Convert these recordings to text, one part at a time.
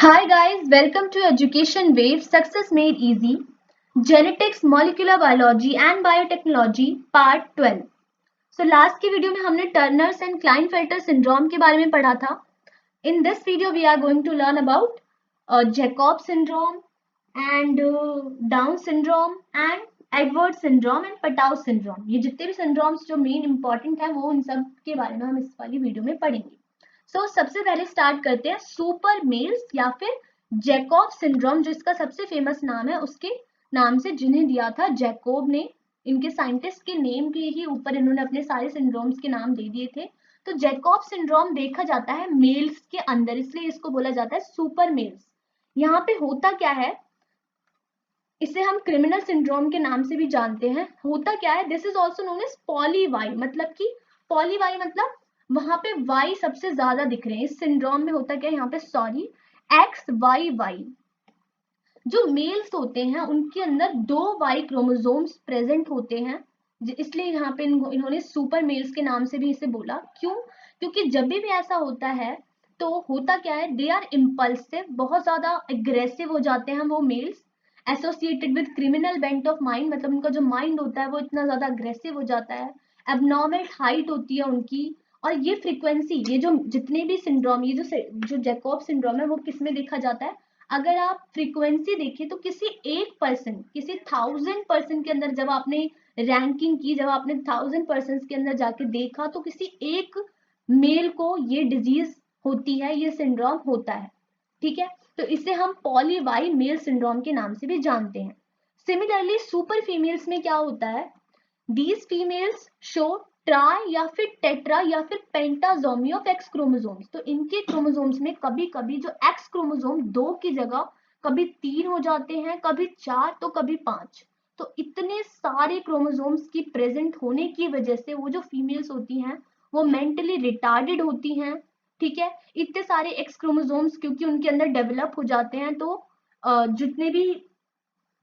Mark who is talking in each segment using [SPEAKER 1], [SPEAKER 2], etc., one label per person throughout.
[SPEAKER 1] Hi guys, welcome to Education Wave Success Made Easy, Genetics, Molecular Biology and Biotechnology Part 12. So last की video में हमने Turners and Klinefelter syndrome के बारे में पढ़ा था. In this video we are going to learn about Jacob syndrome and Down syndrome and Edwards syndrome and Patau syndrome. ये जितने भी सिंड्रोम्स जो मेन इंपॉर्टेंट है वो इन सब के बारे में हम इस वाली वीडियो में पढ़ेंगे. सबसे पहले स्टार्ट करते हैं सुपर मेल्स या फिर जैकॉब सिंड्रोम, जो इसका सबसे फेमस नाम है उसके नाम से जिन्हें दिया था जैकोब ने. इनके साइंटिस्ट के नेम के ही ऊपर इन्होंने अपने सारे सिंड्रोम्स के नाम दे दिए थे. तो जैकॉब सिंड्रोम देखा जाता है मेल्स के अंदर, इसलिए इसको बोला जाता है सुपर मेल्स. यहाँ पे होता क्या है, इसे हम क्रिमिनल सिंड्रोम के नाम से भी जानते हैं. होता क्या है, this is also known as poly Y. मतलब कि पॉलीवाई मतलब वहां पे वाई सबसे ज्यादा दिख रहे हैं. इस सिंड्रोम में होता क्या है, यहाँ पे एक्स वाई वाई. जो मेल्स होते हैं उनके अंदर 2 वाई क्रोमोसोम्स प्रेजेंट होते हैं, इसलिए यहाँ पे इन्होंने सुपर मेल्स के नाम से भी इसे बोला. क्यों? क्योंकि जब भी ऐसा होता है तो होता क्या है, दे आर इम्पल्सिव, बहुत ज्यादा अग्रेसिव हो जाते हैं वो males. Associated with criminal bent of mind, मतलब उनका जो माइंड होता है वो इतना ज्यादा अग्रेसिव हो जाता है. एबनॉर्मल हाइट होती है उनकी. और ये फ्रीक्वेंसी, ये जो जितने भी सिंड्रोम, ये जो जैकॉब सिंड्रोम है वो किस में देखा जाता है, अगर आप फ्रीक्वेंसी देखें तो किसी एक पर्सन, किसी 1000 के अंदर जब आपने रैंकिंग की, जब आपने 1000 के अंदर जाके देखा तो किसी एक मेल को ये डिजीज होती है, ये सिंड्रोम होता है. ठीक है, तो इसे हम पॉलीवाई मेल सिंड्रोम के नाम से भी जानते हैं. सिमिलरली सुपर फीमेल्स में क्या होता है, दीज फीमेल्स शो ट्राई या फिर टेट्रा या फिर पेंटाजोमी ऑफ एक्स क्रोमोसोम्स. तो इनके क्रोमोसोम्स में कभी कभी जो एक्स क्रोमोसोम 2 की जगह कभी 3 हो जाते हैं, कभी 4 तो कभी 5. तो इतने सारे क्रोमोसोम्स की प्रेजेंट होने की वजह से वो जो फीमेल्स होती हैं वो मेंटली रिटार्डेड होती हैं. ठीक है, इतने सारे एक्स क्रोमोसोम्स क्योंकि उनके अंदर डेवलप हो जाते हैं, तो जितने भी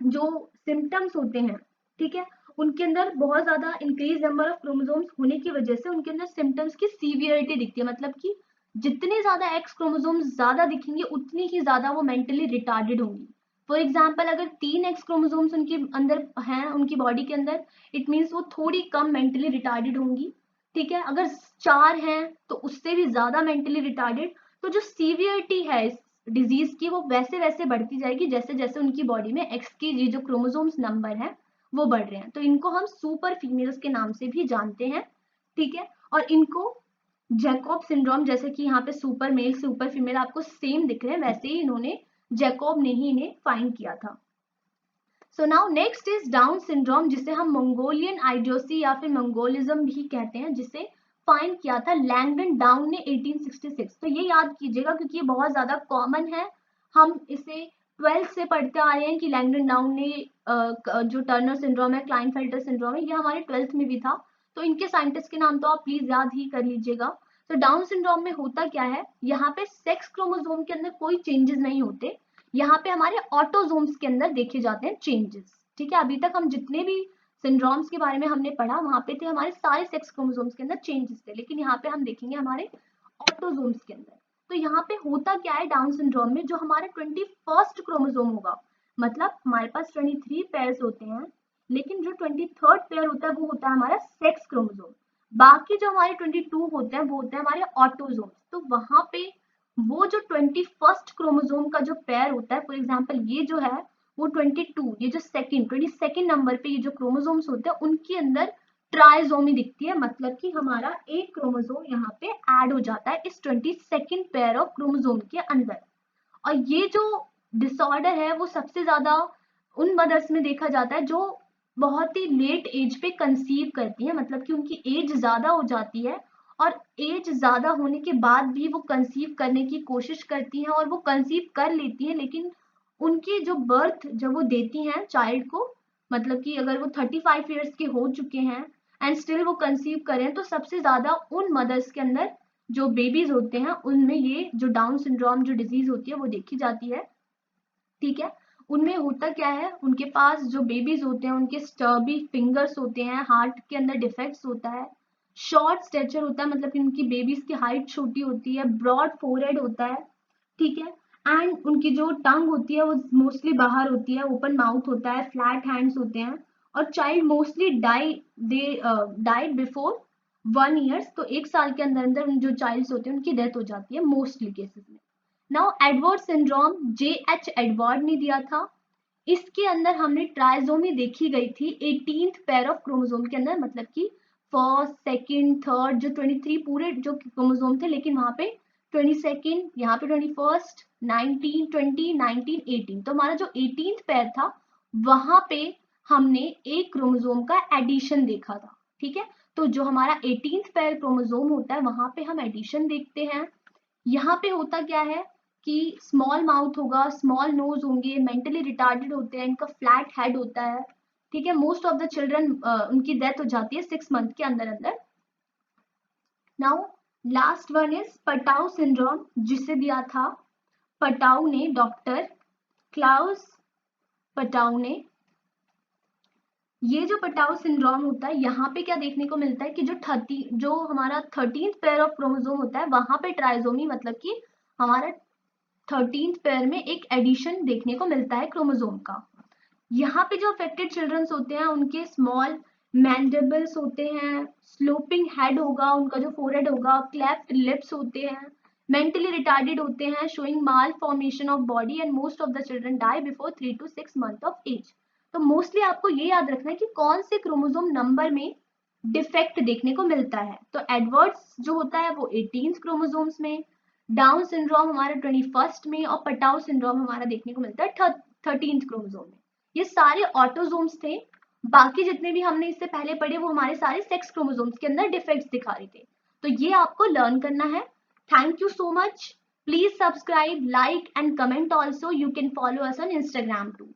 [SPEAKER 1] जो सिम्टम्स होते हैं, ठीक है, उनके अंदर बहुत ज्यादा इंक्रीज नंबर ऑफ क्रोमोसोम्स होने की वजह से उनके अंदर सिम्टम्स की सीवियरिटी दिखती है. मतलब कि जितने ज्यादा एक्स क्रोमोसोम्स ज्यादा दिखेंगे उतनी ही ज्यादा वो मेंटली रिटार्डेड होंगी. फॉर एग्जाम्पल, अगर 3 एक्स क्रोमोसोम्स उनके अंदर हैं, उनकी बॉडी के अंदर, इट मीन्स वो थोड़ी कम मेंटली रिटार्डेड होंगी. ठीक है, अगर 4 हैं तो उससे भी ज्यादा मेंटली रिटार्डेड. तो जो सीवियरिटी है इस डिजीज की वो वैसे वैसे बढ़ती जाएगी जैसे जैसे उनकी बॉडी में एक्स की जो क्रोमोसोम्स नंबर है वो बढ़ रहे हैं. तो इनको हम सुपर फीमेल्स के नाम से भी जानते हैं. ठीक है, और इनको जैकॉब सिंड्रोम, जैसे कि यहाँ पे सुपर मेल सुपर फीमेल आपको सेम दिख रहे हैं, वैसे ही इन्होंने जैकॉब ने ही इन्हें फाइंड किया था. So now next is down syndrome, जिसे हम मंगोलियन आइडियोसी या फिर मंगोलिज्म भी कहते हैं, जिसे फाइंड किया था लैंगडन डाउन ने 1866. तो ये याद कीजिएगा क्योंकि ये बहुत ज्यादा कॉमन है. हम इसे 12th से पढ़ते आ रहे हैं कि लैंगडन डाउन ने जो टर्नर सिंड्रोम है, क्लाइनफेल्टर सिंड्रोम है, ये हमारे 12th में भी था. तो इनके साइंटिस्ट के नाम तो आप प्लीज याद ही कर लीजिएगा. तो डाउन सिंड्रोम में होता क्या है, यहाँ पे सेक्स क्रोमोसोम के अंदर कोई चेंजेस नहीं होते, यहाँ पे हमारे ऑटोजोम्स के अंदर देखे जाते हैं चेंजेस. ठीक है, अभी तक हम जितने भी सिंड्रोम्स के बारे में हमने पढ़ा वहां पे थे हमारे सारे सेक्स क्रोमोसोम्स के अंदर चेंजेस थे, लेकिन यहाँ पे हम देखेंगे हमारे ऑटोजोम्स के अंदर. तो यहाँ पे होता क्या है डाउन सिंड्रोम में, जो हमारा 21st क्रोमोसोम होगा, मतलब हमारे पास 23 पेयर्स होते हैं, लेकिन जो 23rd पेयर होता है वो होता है हमारा सेक्स क्रोमोसोम. बाकी जो हमारे 22 होते हैं वो होते हैं हमारे ऑटोजोम्स. तो वहां पे वो जो 21st क्रोमोसोम का जो पेयर होता है, फॉर एग्जाम्पल ये जो है वो 22, ये जो 22nd नंबर पे ये जो क्रोमोसोम्स होते हैं उनके अंदर ट्राइजोमी दिखती है. मतलब कि हमारा एक क्रोमोसोम यहाँ पे ऐड हो जाता है इस 22nd पेयर ऑफ क्रोमोसोम के अंदर. और ये जो डिसऑर्डर है वो सबसे ज्यादा उन मदर्स में देखा जाता है जो बहुत ही लेट एज पे कंसीव करती है, मतलब कि उनकी एज ज्यादा हो जाती है और एज ज्यादा होने के बाद भी वो कंसीव करने की कोशिश करती हैं और वो कंसीव कर लेती हैं, लेकिन उनकी जो बर्थ जब वो देती हैं चाइल्ड को, मतलब कि अगर वो 35 ईयर्स के हो चुके हैं एंड स्टिल वो कंसीव करें, तो सबसे ज्यादा उन मदर्स के अंदर जो बेबीज होते हैं उनमें ये जो डाउन सिंड्रोम जो डिजीज होती है वो देखी जाती है. ठीक है, उनमें होता क्या है, उनके पास जो बेबीज होते हैं उनके स्टर्बी फिंगर्स होते हैं, हार्ट के अंदर डिफेक्ट्स होता है, शॉर्ट स्टेचर होता है, मतलब कि उनकी बेबीज की हाइट छोटी होती है, ब्रॉड फोरहेड होता है. ठीक है, एंड उनकी जो टंग होती है वो मोस्टली बाहर होती है, ओपन माउथ होता है, फ्लैट हैंड्स होते हैं, और child mostly died before 1 year. तो 1 साल के अंदर अंदर जो चाइल्ड्स होते हैं उनकी डेथ हो जाती है मोस्टली केसेस में। Now Edward syndrome J.H. Edward ने दिया था। इसके अंदर हमने ट्राइजोमी देखी गई थी 18th पेयर ऑफ क्रोमोसोम के अंदर, मतलब कि फर्स्ट, सेकंड, थर्ड, जो 23 पूरे जो क्रोमोसोम थे, लेकिन वहां पे 22nd, यहाँ पे 21st, 19, 20, 19, 18। तो हमारा जो 18th पेयर था वहां पे हमने एक क्रोमोसोम का एडिशन देखा था। ठीक है, तो जो हमारा 18th पेयर क्रोमोसोम होता है वहां पे हम एडिशन देखते हैं। यहाँ पे होता क्या है कि स्मॉल माउथ होगा, स्मॉल नोज होंगे, मेंटली रिटार्डेड होते हैं, इनका फ्लैट हेड होता है। ठीक है, मोस्ट ऑफ द चिल्ड्रन उनकी डेथ हो जाती है 6 मंथ के अंदर अंदर। Now last one is Patau syndrome, जिसे दिया था पटाउ ने, डॉक्टर क्लाउस पटाउ ने। ये जो पटाउ सिंड्रोम होता है, यहाँ पे क्या देखने को मिलता है कि जो हमारा 13th पेयर ऑफ क्रोमोसोम होता है वहां पे ट्राइजोमी, मतलब कि हमारा 13th पेयर में एक एडिशन देखने को मिलता है क्रोमोसोम का। यहाँ पे जो अफेक्टेड चिल्ड्रंस होते हैं उनके स्मॉल मैंडिबल्स होते हैं, स्लोपिंग हेड होगा, उनका जो फोरहेड होगा, क्लेफ्ट लिप्स होते हैं, मेंटली रिटार्डेड होते हैं, showing malformation of body, and most of the children die before 3 to 6 months of age. तो मोस्टली आपको ये याद रखना है कि कौन से क्रोमोसोम नंबर में डिफेक्ट देखने को मिलता है। तो एडवर्ड्स जो होता है वो 18th क्रोमोसोम्स में, डाउन सिंड्रोम हमारा 21st में, और पटाउ सिंड्रोम हमारा देखने को मिलता है 13th क्रोमोसोम में। ये सारे ऑटोसोम्स थे। बाकी जितने भी हमने इससे पहले पढ़े वो हमारे सारे सेक्स क्रोमोसोम्स के अंदर डिफेक्ट्स दिखा रहे थे। तो ये आपको लर्न करना है। Thank you so much. Please subscribe, like and comment also. You can follow us on Instagram too.